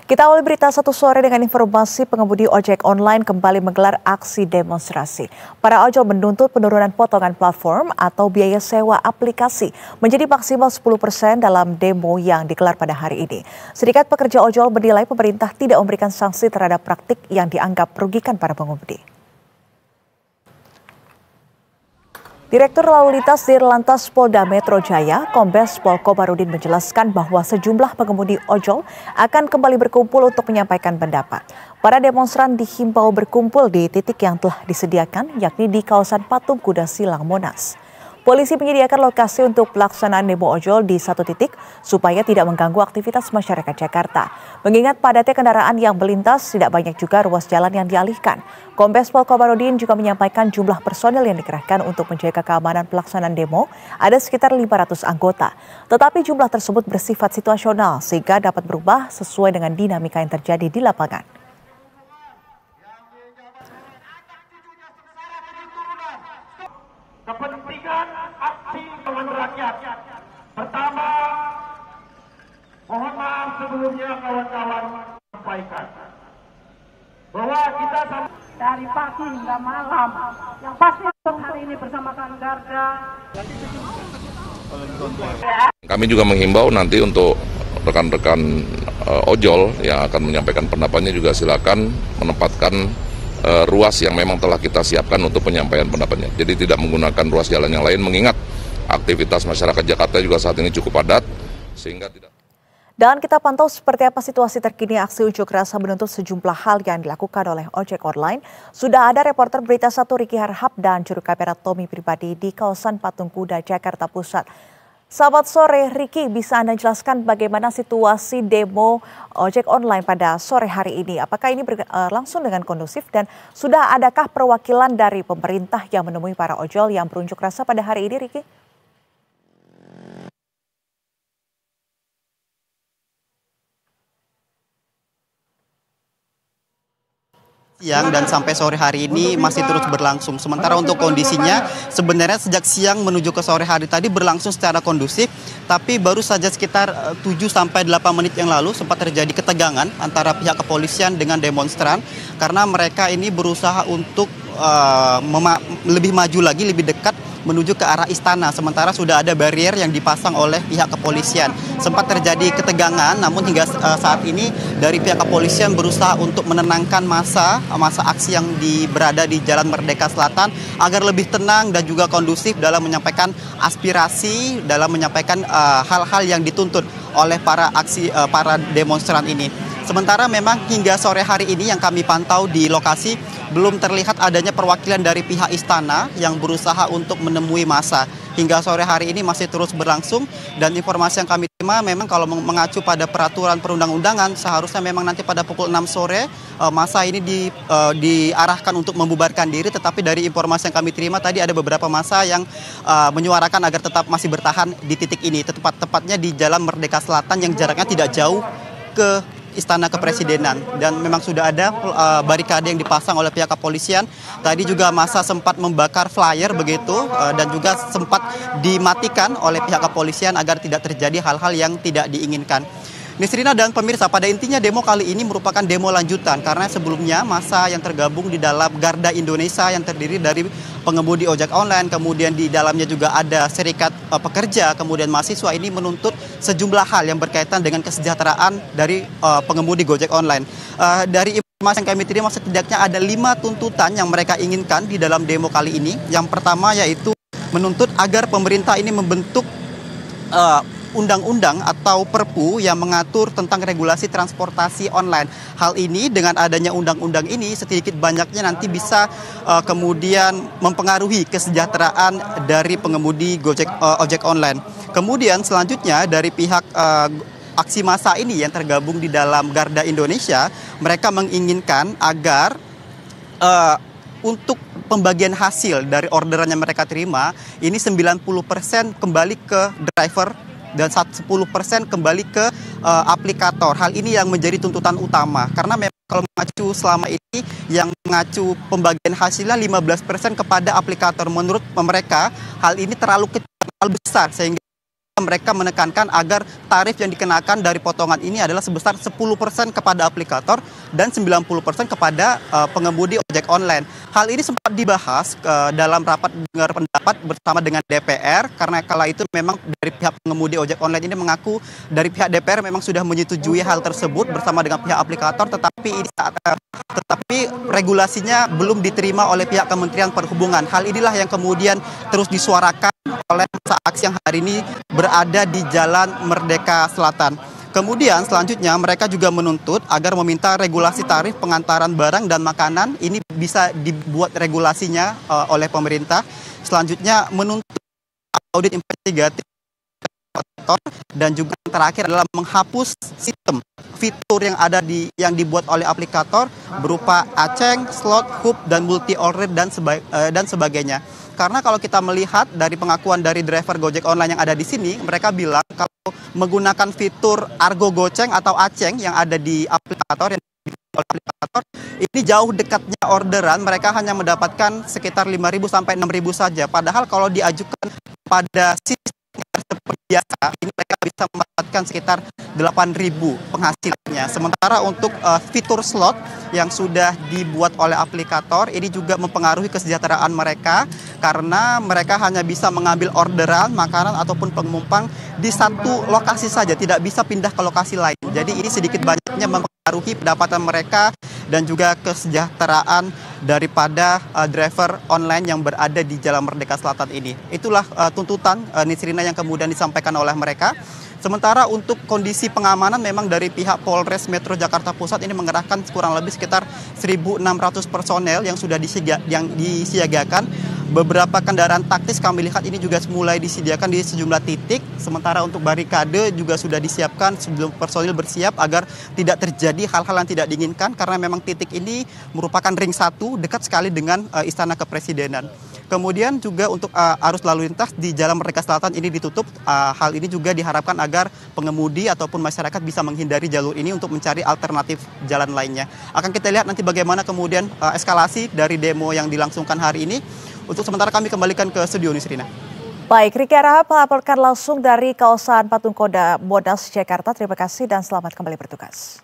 Kita awali berita satu sore dengan informasi pengemudi ojek online kembali menggelar aksi demonstrasi. Para ojol menuntut penurunan potongan platform atau biaya sewa aplikasi menjadi maksimal 10% dalam demo yang digelar pada hari ini. Serikat Pekerja Ojol menilai pemerintah tidak memberikan sanksi terhadap praktik yang dianggap merugikan para pengemudi. Direktur Lalu Lintas Dirlantas Polda Metro Jaya, Kombes Pol Komarudin menjelaskan bahwa sejumlah pengemudi ojol akan kembali berkumpul untuk menyampaikan pendapat. Para demonstran dihimbau berkumpul di titik yang telah disediakan, yakni di kawasan Patung Kuda Silang Monas. Polisi menyediakan lokasi untuk pelaksanaan demo ojol di satu titik supaya tidak mengganggu aktivitas masyarakat Jakarta. Mengingat padatnya kendaraan yang melintas, tidak banyak juga ruas jalan yang dialihkan. Kombes Pol Komarudin juga menyampaikan jumlah personel yang dikerahkan untuk menjaga keamanan pelaksanaan demo ada sekitar 500 anggota. Tetapi jumlah tersebut bersifat situasional sehingga dapat berubah sesuai dengan dinamika yang terjadi di lapangan. Kepentingan aksi melawan rakyat. Pertama, mohon maaf sebelumnya kawan-kawan sampaikan bahwa kita dari pagi hingga malam yang pasti hari ini bersama Kang Garda. Kami juga menghimbau nanti untuk rekan-rekan ojol yang akan menyampaikan pendapatnya juga silakan menempatkan ruas yang memang telah kita siapkan untuk penyampaian pendapatnya. Jadi tidak menggunakan ruas jalan yang lain mengingat aktivitas masyarakat Jakarta juga saat ini cukup padat sehingga tidak. Dan kita pantau seperti apa situasi terkini aksi unjuk rasa menuntut sejumlah hal yang dilakukan oleh ojek online. Sudah ada reporter Berita 1 Riki Harhab dan juru kamera Tommy Pribadi di kawasan Patung Kuda, Jakarta Pusat. Selamat sore Riki, bisa Anda jelaskan bagaimana situasi demo ojek online pada sore hari ini? Apakah ini berlangsung dengan kondusif dan sudah adakah perwakilan dari pemerintah yang menemui para ojol yang berunjuk rasa pada hari ini, Riki? Siang dan sampai sore hari ini masih terus berlangsung. Sementara untuk kondisinya sebenarnya sejak siang menuju ke sore hari tadi berlangsung secara kondusif, tapi baru saja sekitar 7-8 menit yang lalu sempat terjadi ketegangan antara pihak kepolisian dengan demonstran karena mereka ini berusaha untuk lebih maju lagi, lebih dekat menuju ke arah istana, sementara sudah ada barier yang dipasang oleh pihak kepolisian. Sempat terjadi ketegangan, namun hingga saat ini dari pihak kepolisian berusaha untuk menenangkan massa aksi yang berada di Jalan Merdeka Selatan agar lebih tenang dan juga kondusif dalam menyampaikan aspirasi, dalam menyampaikan hal-hal yang dituntut oleh para demonstran ini. Sementara memang hingga sore hari ini yang kami pantau di lokasi belum terlihat adanya perwakilan dari pihak istana yang berusaha untuk menemui massa. Hingga sore hari ini masih terus berlangsung dan informasi yang kami terima memang kalau mengacu pada peraturan perundang-undangan seharusnya memang nanti pada pukul 6 sore massa ini diarahkan untuk membubarkan diri, tetapi dari informasi yang kami terima tadi ada beberapa massa yang menyuarakan agar tetap masih bertahan di titik ini, tepatnya di Jalan Merdeka Selatan yang jaraknya tidak jauh ke Istana Kepresidenan, dan memang sudah ada barikade yang dipasang oleh pihak kepolisian. Tadi juga massa sempat membakar flyer begitu dan juga sempat dimatikan oleh pihak kepolisian agar tidak terjadi hal-hal yang tidak diinginkan. Nisrina dan pemirsa, pada intinya demo kali ini merupakan demo lanjutan karena sebelumnya massa yang tergabung di dalam Garda Indonesia yang terdiri dari pengemudi ojek online, kemudian di dalamnya juga ada serikat pekerja, kemudian mahasiswa ini menuntut sejumlah hal yang berkaitan dengan kesejahteraan dari pengemudi Gojek online. Dari informasi yang kami terima setidaknya ada 5 tuntutan yang mereka inginkan di dalam demo kali ini. Yang pertama yaitu menuntut agar pemerintah ini membentuk undang-undang atau perpu yang mengatur tentang regulasi transportasi online. Hal ini dengan adanya undang-undang ini sedikit banyaknya nanti bisa kemudian mempengaruhi kesejahteraan dari pengemudi ojek online. Kemudian selanjutnya dari pihak aksi massa ini yang tergabung di dalam Garda Indonesia, mereka menginginkan agar untuk pembagian hasil dari orderan yang mereka terima ini 90% kembali ke driver dan 10% kembali ke aplikator. Hal ini yang menjadi tuntutan utama karena memang kalau mengacu selama ini yang mengacu pembagian hasilnya 15% kepada aplikator. Menurut mereka hal ini terlalu kecil, terlalu besar sehingga mereka menekankan agar tarif yang dikenakan dari potongan ini adalah sebesar 10% kepada aplikator dan 90% kepada pengemudi ojek online. Hal ini sempat dibahas dalam rapat dengar pendapat bersama dengan DPR, karena kala itu memang dari pihak pengemudi ojek online ini mengaku dari pihak DPR memang sudah menyetujui hal tersebut bersama dengan pihak aplikator, tetapi regulasinya belum diterima oleh pihak Kementerian Perhubungan. Hal inilah yang kemudian terus disuarakan oleh masa aksi yang hari ini berada di Jalan Merdeka Selatan. Kemudian selanjutnya mereka juga menuntut agar meminta regulasi tarif pengantaran barang dan makanan ini bisa dibuat regulasinya oleh pemerintah. Selanjutnya menuntut audit investigatif dan juga yang terakhir adalah menghapus sistem fitur yang dibuat oleh aplikator berupa aceng, slot, hub, dan multi order dan sebagainya. Karena kalau kita melihat dari pengakuan dari driver Gojek online yang ada di sini, mereka bilang kalau menggunakan fitur Argo Goceng atau Aceng yang ada di aplikator, ini jauh dekatnya orderan, mereka hanya mendapatkan sekitar 5.000 sampai 6.000 saja. Padahal kalau diajukan pada sistem seperti biasa, ini mereka bisa mendapatkan sekitar 8.000 penghasilannya. Sementara untuk fitur slot yang sudah dibuat oleh aplikator, ini juga mempengaruhi kesejahteraan mereka karena mereka hanya bisa mengambil orderan, makanan ataupun penumpang di satu lokasi saja, tidak bisa pindah ke lokasi lain. Jadi ini sedikit banyaknya mempengaruhi pendapatan mereka dan juga kesejahteraan daripada driver online yang berada di Jalan Merdeka Selatan ini. Itulah tuntutan Nisrina yang kemudian disampaikan oleh mereka. Sementara untuk kondisi pengamanan memang dari pihak Polres Metro Jakarta Pusat ini mengerahkan kurang lebih sekitar 1.600 personel yang sudah disiagakan. Beberapa kendaraan taktis kami lihat ini juga mulai disediakan di sejumlah titik. Sementara untuk barikade juga sudah disiapkan sebelum personil bersiap agar tidak terjadi hal-hal yang tidak diinginkan, karena memang titik ini merupakan ring 1 dekat sekali dengan Istana Kepresidenan. Kemudian juga untuk arus lalu lintas di Jalan Merdeka Selatan ini ditutup. Hal ini juga diharapkan agar pengemudi ataupun masyarakat bisa menghindari jalur ini untuk mencari alternatif jalan lainnya. Akan kita lihat nanti bagaimana kemudian eskalasi dari demo yang dilangsungkan hari ini. Untuk sementara kami kembalikan ke studio Nisrina. Baik, Riki Arahap melaporkan langsung dari kawasan Patung Kuda Monas, Jakarta. Terima kasih dan selamat kembali bertugas.